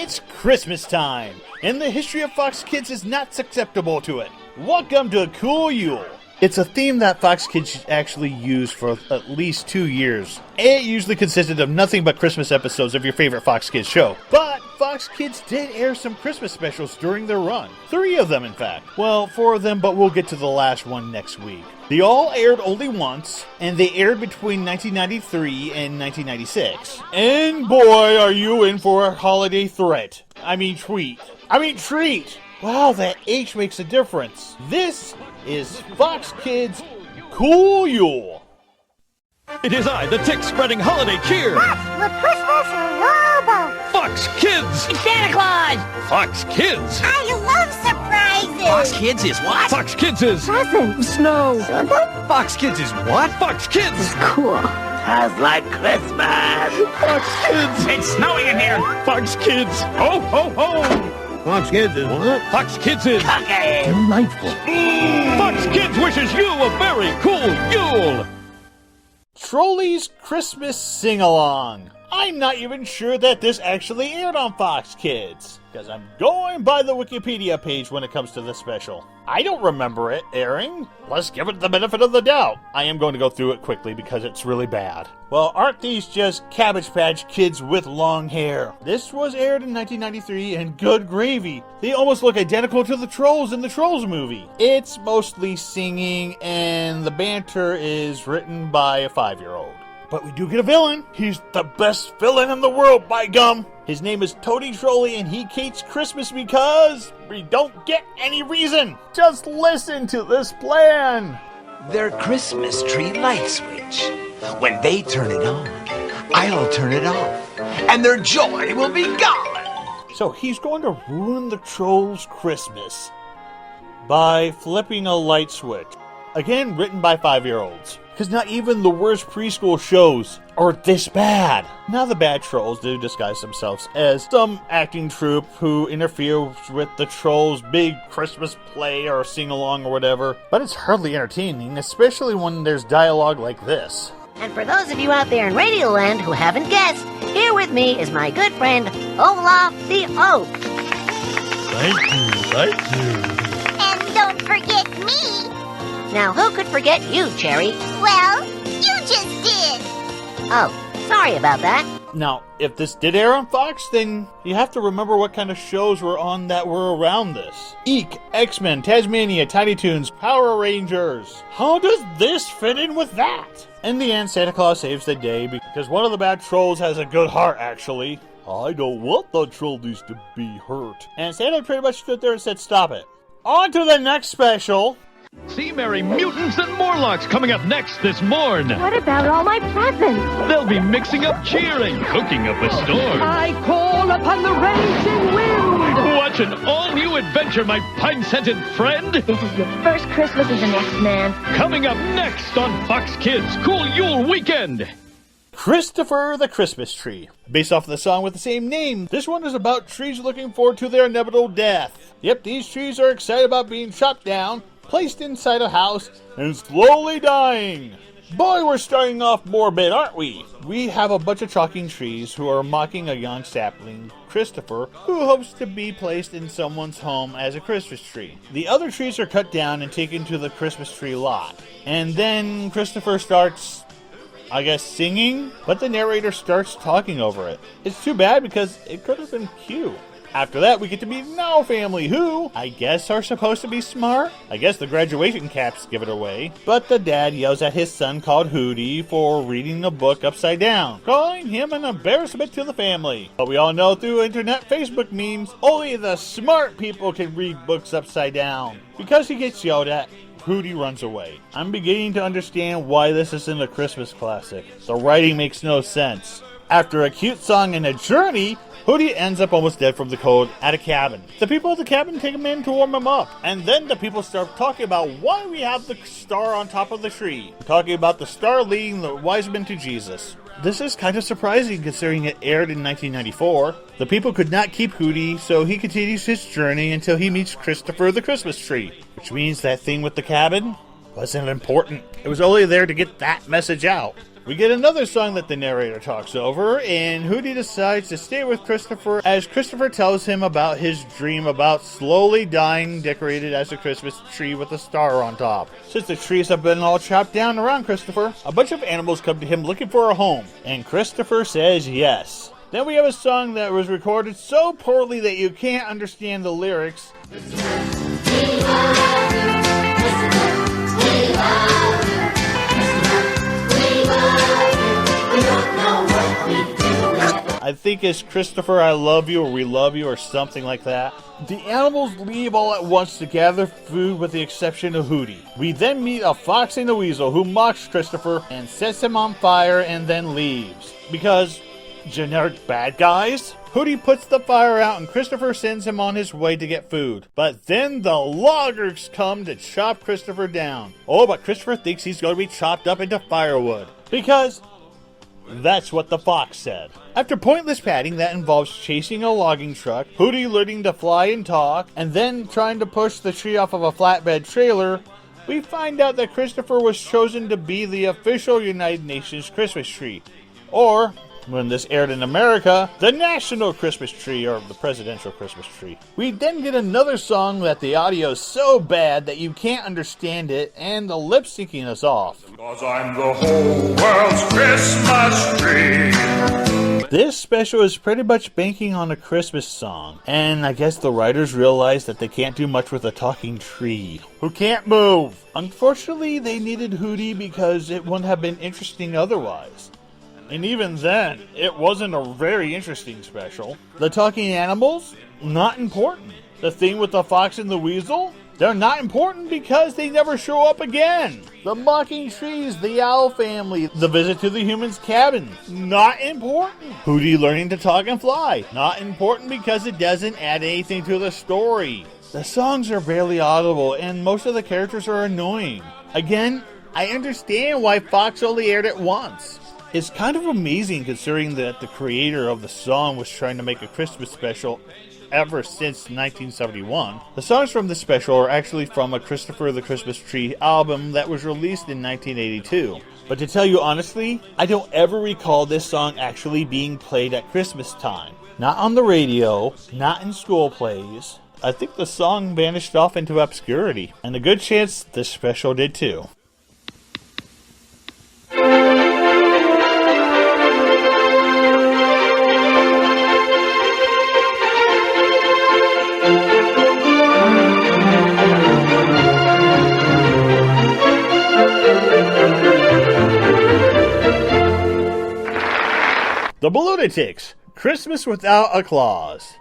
It's Christmas time, and the history of Fox Kids is not susceptible to it. Welcome to Cool Yule. It's a theme that Fox Kids actually used for at least 2 years. It usually consisted of nothing but Christmas episodes of your favorite Fox Kids show. But Fox Kids did air some Christmas specials during their run. 3 of them, in fact. Well, 4 of them, but we'll get to the last one next week. They all aired only once, and they aired between 1993 and 1996. And boy, are you in for a holiday treat. Wow, that H makes a difference. This is Fox Kids Cool Yule. It is I, the tick-spreading holiday cheer. With Christmas Robo. Fox Kids. It's Santa Claus. Fox Kids. I love surprises. Fox Kids is what? Fox Kids is... Presents. Snow. Santa? Fox Kids is what? Fox Kids. Cool. Sounds like Christmas. Fox Kids. It's snowing in here. Fox Kids. Ho, ho, ho. Fox Kids is what? Fox Kids is... Okay. delightful. Fox Kids wishes you a very cool Yule. Trolley's Christmas Sing-Along. I'm not even sure that this actually aired on Fox Kids, because I'm going by the Wikipedia page when it comes to this special. I don't remember it airing. Let's give it the benefit of the doubt. I am going to go through it quickly because it's really bad. Well, aren't these just Cabbage Patch Kids with long hair? This was aired in 1993, and good gravy. They almost look identical to the Trolls in the Trolls movie. It's mostly singing, and the banter is written by a 5-year-old. But we do get a villain. He's the best villain in the world, by gum. His name is Toady Trolley, and he hates Christmas because we don't get any reason. Just listen to this plan. Their Christmas tree light switch. When they turn it on, I'll turn it off, and their joy will be gone. So he's going to ruin the Trolls' Christmas by flipping a light switch. Again, written by 5-year-olds. Because not even the worst preschool shows are this bad. Now the bad trolls do disguise themselves as some acting troupe who interferes with the trolls' big Christmas play or sing-along or whatever. But it's hardly entertaining, especially when there's dialogue like this. And for those of you out there in Radioland who haven't guessed, here with me is my good friend, Olaf the Oak. Thank you. And don't forget me. Now, who could forget you, Cherry? Well, you just did. Oh, sorry about that. Now, if this did air on Fox, then you have to remember what kind of shows were on that were around this. Eek, X-Men, Tasmania, Tiny Toons, Power Rangers. How does this fit in with that? In the end, Santa Claus saves the day because one of the bad trolls has a good heart, actually. I don't want the trolleys to be hurt. And Santa pretty much stood there and said, stop it. On to the next special. See merry mutants and Morlocks coming up next this morn. What about all my presents? They'll be mixing up cheering, cooking up a storm. I call upon the raging wind. Watch an all-new adventure, my pine-scented friend. This is your first Christmas as an X-Man. Coming up next on Fox Kids Cool Yule Weekend. Christopher the Christmas Tree. Based off of the song with the same name, this one is about trees looking forward to their inevitable death. Yep, these trees are excited about being chopped down, placed inside a house, and slowly dying. Boy, we're starting off morbid, aren't we? We have a bunch of talking trees who are mocking a young sapling, Christopher, who hopes to be placed in someone's home as a Christmas tree. The other trees are cut down and taken to the Christmas tree lot. And then Christopher starts, I guess, singing, but the narrator starts talking over it. It's too bad because it could have been cute. After that, we get to meet Now family, who, I guess, are supposed to be smart. I guess the graduation caps give it away. But the dad yells at his son called Hootie for reading the book upside down, calling him an embarrassment to the family. But we all know through internet Facebook memes, only the smart people can read books upside down. Because he gets yelled at, Hootie runs away. I'm beginning to understand why this isn't a Christmas classic. The writing makes no sense. After a cute song and a journey, Hootie ends up almost dead from the cold at a cabin. The people at the cabin take him in to warm him up. And then the people start talking about why we have the star on top of the tree. Talking about the star leading the wise men to Jesus. This is kind of surprising considering it aired in 1994. The people could not keep Hootie, so he continues his journey until he meets Christopher the Christmas Tree. Which means that thing with the cabin wasn't important. It was only there to get that message out. We get another song that the narrator talks over, and Hooty decides to stay with Christopher as Christopher tells him about his dream about slowly dying decorated as a Christmas tree with a star on top. Since the trees have been all chopped down around Christopher, a bunch of animals come to him looking for a home, and Christopher says yes. Then we have a song that was recorded so poorly that you can't understand the lyrics. I think it's Christopher, I love you, or we love you, or something like that. The animals leave all at once to gather food with the exception of Hooty. We then meet a fox and a weasel who mocks Christopher and sets him on fire and then leaves. Because generic bad guys? Hooty puts the fire out and Christopher sends him on his way to get food. But then the loggers come to chop Christopher down. Oh, but Christopher thinks he's going to be chopped up into firewood. Because that's what the fox said. After pointless padding that involves chasing a logging truck, Hooty learning to fly and talk, and then trying to push the tree off of a flatbed trailer, we find out that Christopher was chosen to be the official United Nations Christmas tree. Or, when this aired in America, the national Christmas tree, or the presidential Christmas tree. We then get another song that the audio is so bad that you can't understand it, and the lip syncing is off. Cause I'm the whole world's Christmas tree. This special is pretty much banking on a Christmas song, and I guess the writers realized that they can't do much with a talking tree who can't move. Unfortunately, they needed Hooty because it wouldn't have been interesting otherwise. And even then, it wasn't a very interesting special. The talking animals? Not important. The thing with the fox and the weasel? They're not important because they never show up again. The mocking trees, the owl family, the visit to the human's cabin? Not important. Hooty learning to talk and fly? Not important because it doesn't add anything to the story. The songs are barely audible and most of the characters are annoying. Again, I understand why Fox only aired it once. It's kind of amazing considering that the creator of the song was trying to make a Christmas special ever since 1971. The songs from this special are actually from a Christopher the Christmas Tree album that was released in 1982. But to tell you honestly, I don't ever recall this song actually being played at Christmas time. Not on the radio, not in school plays. I think the song vanished off into obscurity, and a good chance this special did too. The Balloonatics, Christmas Without a Claus.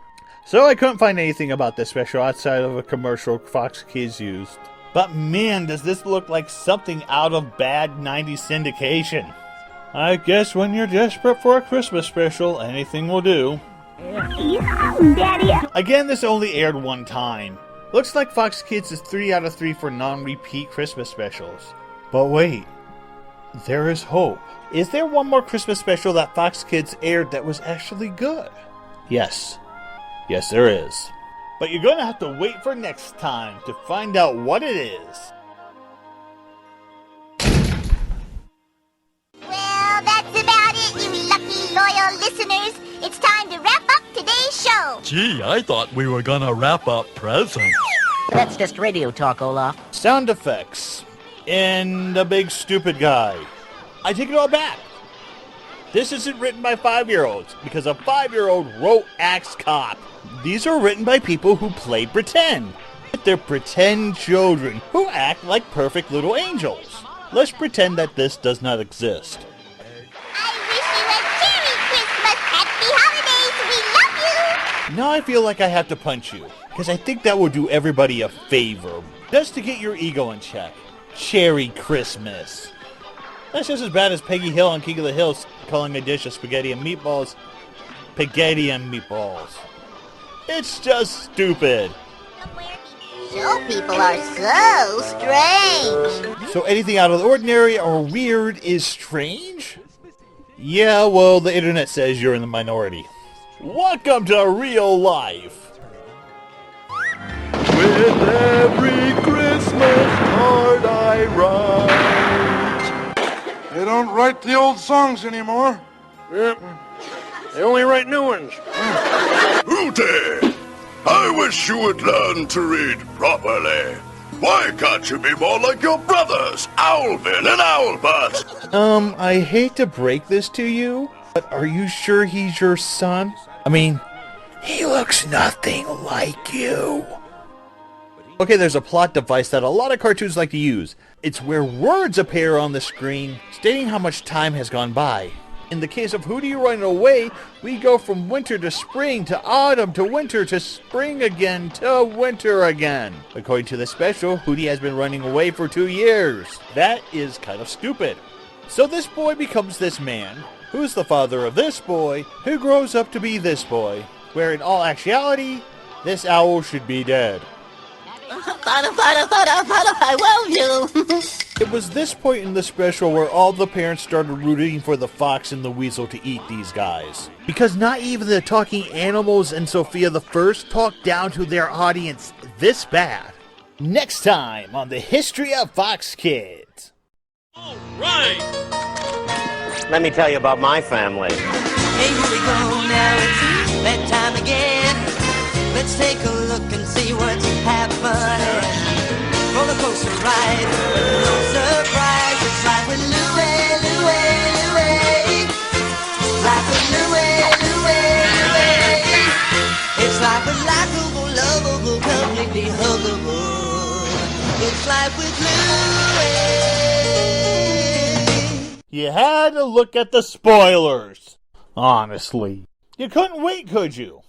So I couldn't find anything about this special outside of a commercial Fox Kids used. But man, does this look like something out of bad 90s syndication. I guess when you're desperate for a Christmas special, anything will do. Daddy. Again, this only aired one time. Looks like Fox Kids is 3 out of 3 for non-repeat Christmas specials. But wait, there is hope. Is there one more Christmas special that Fox Kids aired that was actually good? Yes. Yes, there is. But you're going to have to wait for next time to find out what it is. Well, that's about it, you lucky loyal listeners. It's time to wrap up today's show. Gee, I thought we were gonna wrap up presents. That's just radio talk, Olaf. Sound effects. And a big stupid guy. I take it all back. This isn't written by 5-year-olds, because a 5-year-old wrote Axe Cop. These are written by people who play pretend. They're pretend children who act like perfect little angels. Let's pretend that this does not exist. I wish you a Merry Christmas, Happy Holidays. We love you. Now I feel like I have to punch you, because I think that will do everybody a favor. Just to get your ego in check. Cherry Christmas. That's just as bad as Peggy Hill on King of the Hill calling a dish of spaghetti and meatballs spaghetti and meatballs. It's just stupid. Show people are so strange. So anything out of the ordinary or weird is strange? Yeah, well, the internet says you're in the minority. Welcome to real life. With every Christmas card I write, don't write the old songs anymore. Yep. They only write new ones. Hooty! I wish you would learn to read properly. Why can't you be more like your brothers, Alvin and Albert? I hate to break this to you, but are you sure he's your son? I mean, he looks nothing like you. Okay, there's a plot device that a lot of cartoons like to use. It's where words appear on the screen stating how much time has gone by. In the case of Hooty running away, we go from winter to spring to autumn to winter to spring again to winter again. According to the special, Hooty has been running away for 2 years. That is kind of stupid. So this boy becomes this man, who's the father of this boy, who grows up to be this boy, where in all actuality, this owl should be dead. Father, I love you. It was this point in the special where all the parents started rooting for the fox and the weasel to eat these guys. Because not even the talking animals and Sophia the First talked down to their audience this bad. Next time on the history of Fox Kids. All right. Let me tell you about my family. Hey, here we go now, it's bedtime again. Let's take a look and see what's happening. Roller coaster ride, no surprise. It's like with Louie, Louie, Louie. Like with Louie, Louie, Louie. It's like with likable, lovable, completely huggable. It's like with Louie. You had to look at the spoilers. Honestly. You couldn't wait, could you?